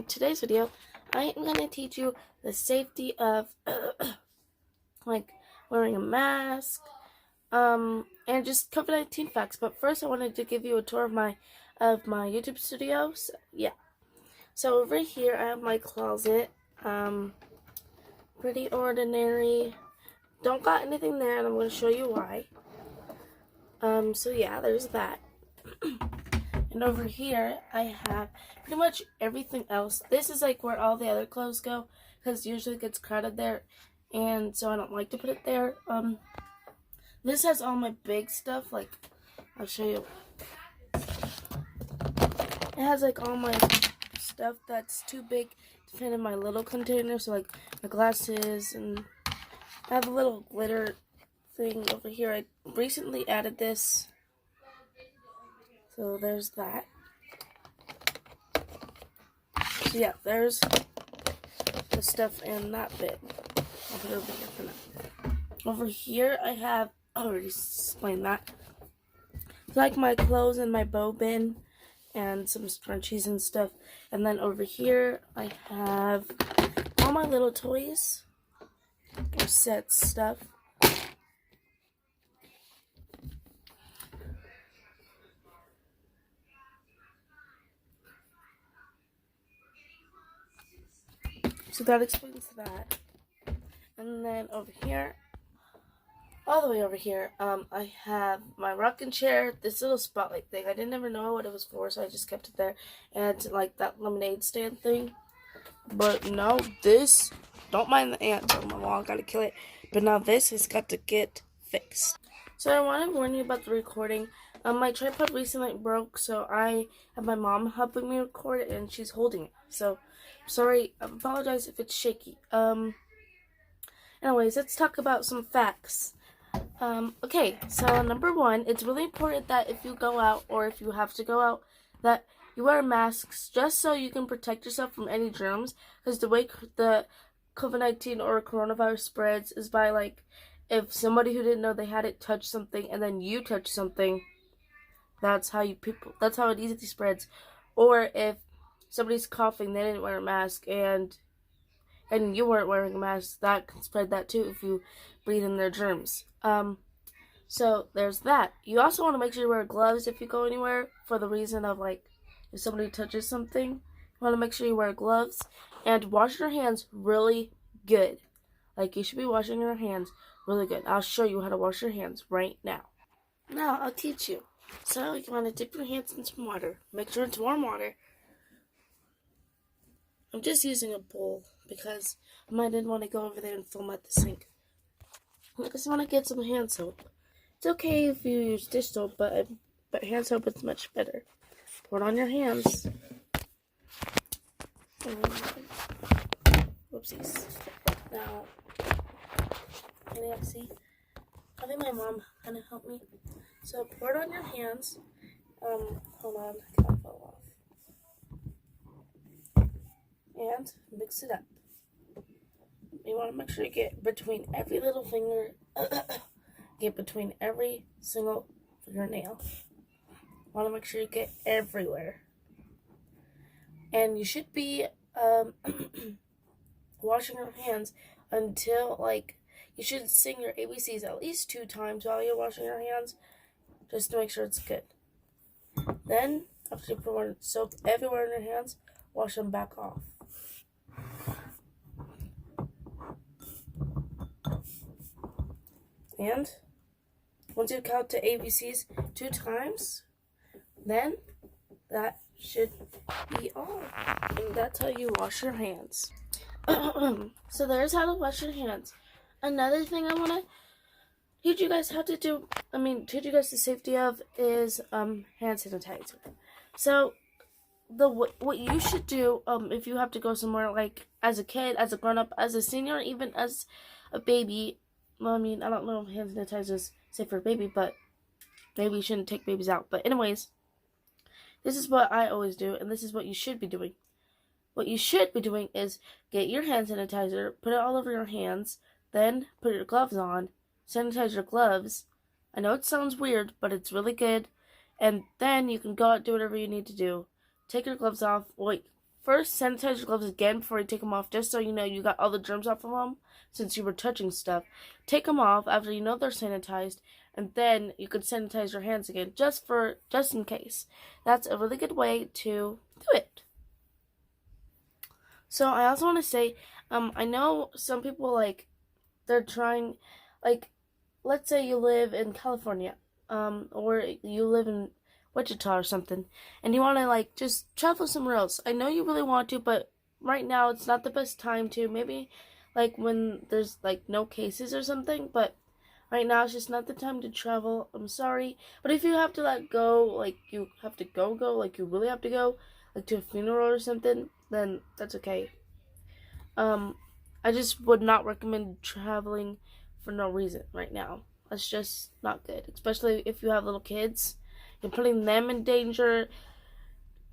today's video, I am going to teach you the safety of like wearing a mask, and just COVID-19 facts. But first, I wanted to give you a tour of my YouTube studio. So, yeah. So over here, I have my closet. Pretty ordinary. Don't got anything there, and I'm going to show you why. So yeah, there's that. And over here, I have pretty much everything else. This is like where all the other clothes go, because it usually gets crowded there, and so I don't like to put it there. This has all my big stuff, like, I'll show you. It has like all my stuff that's too big to fit in my little container, so like my glasses, and I have a little glitter thing over here. I recently added this. So there's that. So yeah, there's the stuff in that bit. I'll put it over here for now. Over here I have, I already explained that. It's like my clothes and my bow bin and some scrunchies and stuff. And then over here I have all my little toys or sets stuff. So that explains that. And then over here, all the way over here, I have my rocking chair, this little spotlight thing. I didn't ever know what it was for, so I just kept it there. And like that lemonade stand thing. But no, this, don't mind the ants on my wall, I gotta kill it. But now this has got to get fixed. So I want to warn you about the recording. My tripod recently broke, so I have my mom helping me record it, and she's holding it. So, sorry, I apologize if it's shaky. Anyways, let's talk about some facts. Okay, so number one, it's really important that if you go out, or if you have to go out, that you wear masks just so you can protect yourself from any germs, because the way the COVID-19 or coronavirus spreads is by, like, if somebody who didn't know they had it touched something and then you touch something, that's how it easily spreads. Or if somebody's coughing, they didn't wear a mask, and you weren't wearing a mask, that can spread that too if you breathe in their germs. So there's that. You also want to make sure you wear gloves if you go anywhere, for the reason of, like, if somebody touches something, you want to make sure you wear gloves, and wash your hands really good. Like, you should be washing your hands really good. I'll show you how to wash your hands right now. Now, I'll teach you. So, you want to dip your hands in some water. Make sure it's warm water. I'm just using a bowl because I didn't want to go over there and film at the sink. I just want to get some hand soap. It's okay if you use dish soap, but hand soap is much better. Pour it on your hands. Whoopsies. Now, can you guys see? I think my mom kind of helped me. So pour it on your hands. Hold on, I kind of fell off. And mix it up. You want to make sure you get between every little finger. Get between every single fingernail. Want to make sure you get everywhere. And you should be washing your hands until, like, you should sing your ABCs at least 2 times while you're washing your hands, just to make sure it's good. Then, after you pour soap everywhere in your hands, wash them back off. And once you count to ABCs 2 times, then that should be all. And that's how you wash your hands. So there's how to wash your hands. Another thing I want to teach you guys teach you guys the safety of is hand sanitizer. So what you should do if you have to go somewhere, like as a kid, as a grown-up, as a senior, even as a baby. Well, I don't know if hand sanitizer is safe for a baby, but maybe you shouldn't take babies out. But anyways, this is what I always do, and this is what you should be doing. What you should be doing is get your hand sanitizer, put it all over your hands, then put your gloves on, sanitize your gloves. I know it sounds weird, but it's really good. And then you can go out and do whatever you need to do. Take your gloves off. Wait, first sanitize your gloves again before you take them off, just so you know you got all the germs off of them since you were touching stuff. Take them off after you know they're sanitized, and then you could sanitize your hands again just in case. That's a really good way to do it. So I also want to say, I know some people they're trying, like, let's say you live in California, or you live in Wichita or something, and you want to just travel somewhere else. I know you really want to, but right now it's not the best time to. Maybe when there's no cases or something, but right now it's just not the time to travel. I'm sorry, but if you have to go, you have to go, you really have to go, to a funeral or something, then that's okay. I just would not recommend traveling for no reason right now. That's just not good, especially if you have little kids. You're putting them in danger.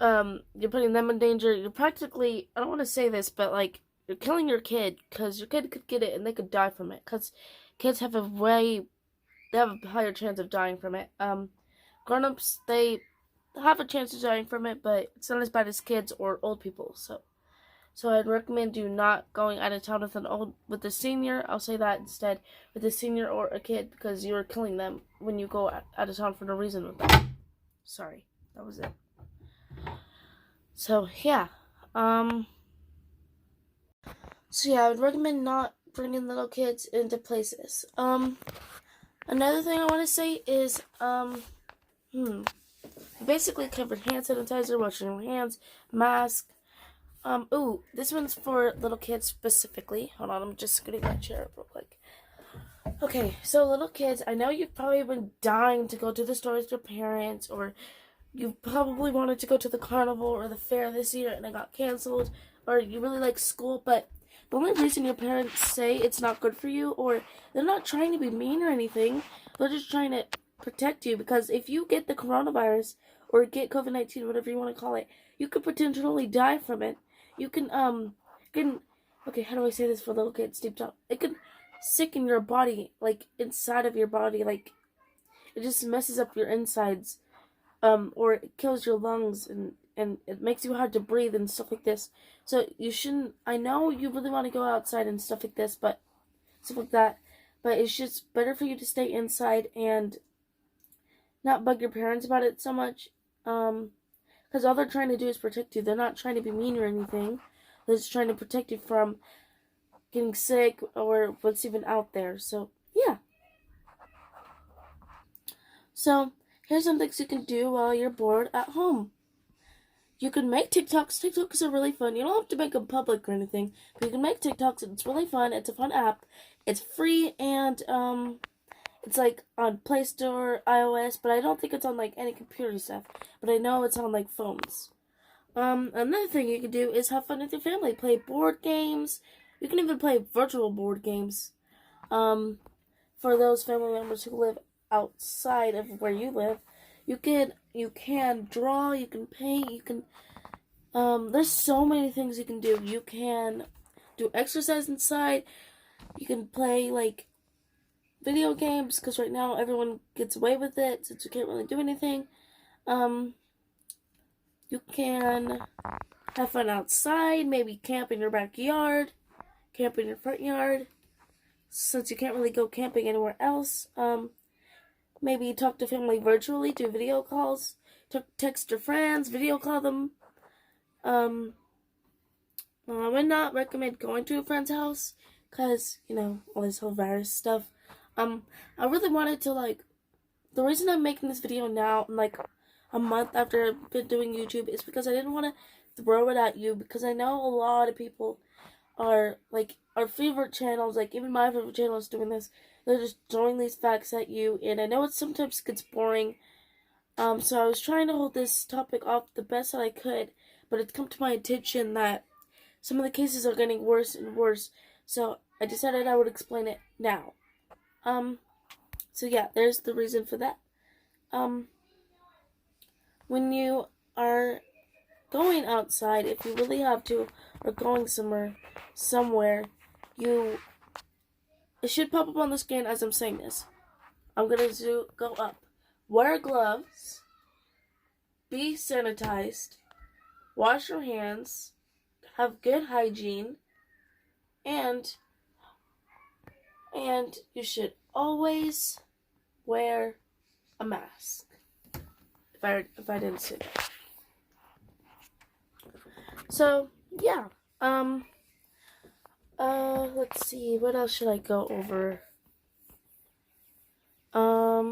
You're practically, I don't want to say this, but you're killing your kid, because your kid could get it and they could die from it. Because kids have they have a higher chance of dying from it. Grown-ups, they have a chance of dying from it, but it's not as bad as kids or old people. So I'd recommend you not going out of town with a senior. I'll say that instead, with a senior or a kid, because you're killing them when you go out of town for no reason with them. Sorry, that was it. So yeah, I would recommend not bringing little kids into places. Another thing I want to say is, basically covered hand sanitizer, washing your hands, mask. This one's for little kids specifically. Hold on, I'm just getting my chair real quick. Okay, so little kids, I know you've probably been dying to go to the store with your parents, or you probably wanted to go to the carnival or the fair this year and it got canceled, or you really like school, but the only reason your parents say it's not good for you, or they're not trying to be mean or anything, they're just trying to protect you, because if you get the coronavirus or get COVID-19, whatever you want to call it, you could potentially die from it. You can, okay, how do I say this for little kids deep down? It can sicken your body, inside of your body, it just messes up your insides, or it kills your lungs, and it makes you hard to breathe and stuff like this. So you shouldn't, I know you really want to go outside and stuff like this, but it's just better for you to stay inside and not bug your parents about it so much, because all they're trying to do is protect you. They're not trying to be mean or anything. They're just trying to protect you from getting sick or what's even out there. So, yeah. So, here's some things you can do while you're bored at home. You can make TikToks. TikToks are really fun. You don't have to make them public or anything, but you can make TikToks. It's really fun. It's a fun app. It's free, and it's on Play Store, iOS, but I don't think it's on any computer stuff. But I know it's on phones. Another thing you can do is have fun with your family. Play board games. You can even play virtual board games. For those family members who live outside of where you live, you can draw, you can paint, you can there's so many things you can do. You can do exercise inside. You can play video games, because right now everyone gets away with it since you can't really do anything. You can have fun outside, maybe camp in your backyard, camp in your front yard, since you can't really go camping anywhere else. Maybe talk to family virtually, do video calls, text your friends, video call them. I would not recommend going to a friend's house, because, all this whole virus stuff. I really wanted to, the reason I'm making this video now, a month after I've been doing YouTube, is because I didn't want to throw it at you, because I know a lot of people are, our favorite channels, even my favorite channel is doing this. They're just throwing these facts at you, and I know it sometimes gets boring. So I was trying to hold this topic off the best that I could, but it's come to my attention that some of the cases are getting worse and worse, so I decided I would explain it now. So yeah, there's the reason for that. When you are going outside, if you really have to, or going somewhere, it should pop up on the screen as I'm saying this. I'm going to go up. Wear gloves. Be sanitized. Wash your hands. have good hygiene, and you should always wear a mask. If I didn't say that. So yeah. Let's see. What else should I go over? I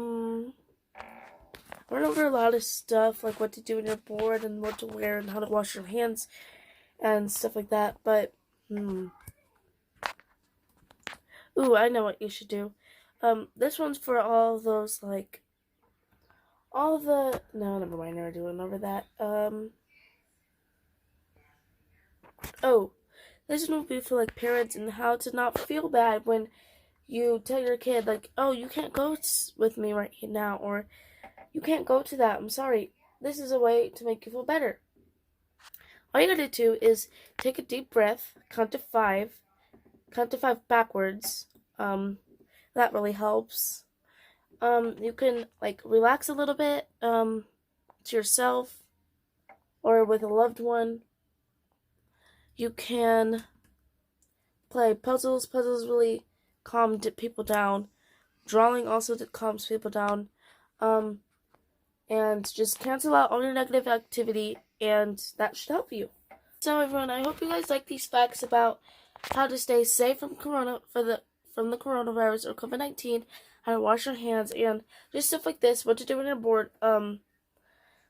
went over a lot of stuff, like what to do when you're bored and what to wear and how to wash your hands and stuff like that. But ooh, I know what you should do. This one's for all those, like, all the, no, never mind, I already went over that. Oh, this one will be for, like, parents and how to not feel bad when you tell your kid, like, oh, you can't go with me right now, or you can't go to that, I'm sorry. This is a way to make you feel better. All you gotta do is take a deep breath, count to five backwards. That really helps. You can, like, relax a little bit, to yourself or with a loved one. You can play puzzles. Puzzles really calm people down. Drawing also calms people down. And just cancel out all your negative activity, and that should help you. So everyone, I hope you guys like these facts about how to stay safe from from the coronavirus or COVID-19, how to wash your hands, and just stuff like this, what to do when you're bored.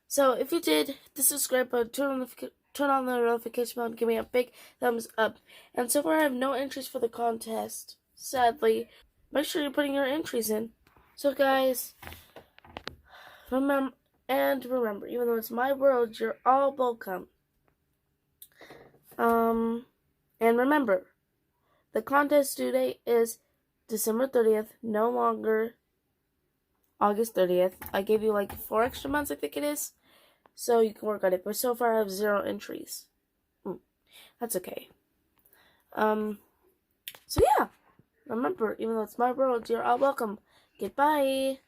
So if you did, hit the subscribe button, turn on the notification bell, and give me a big thumbs up. And so far I have no entries for the contest, sadly. Make sure you're putting your entries in. So guys, remember, even though it's my world, you're all welcome. And remember, the contest due date is December 30th, no longer August 30th. I gave you like 4 extra months, I think it is, so you can work on it. But so far I have 0 entries. That's okay. So yeah, remember, even though it's my world, you're all welcome. Goodbye.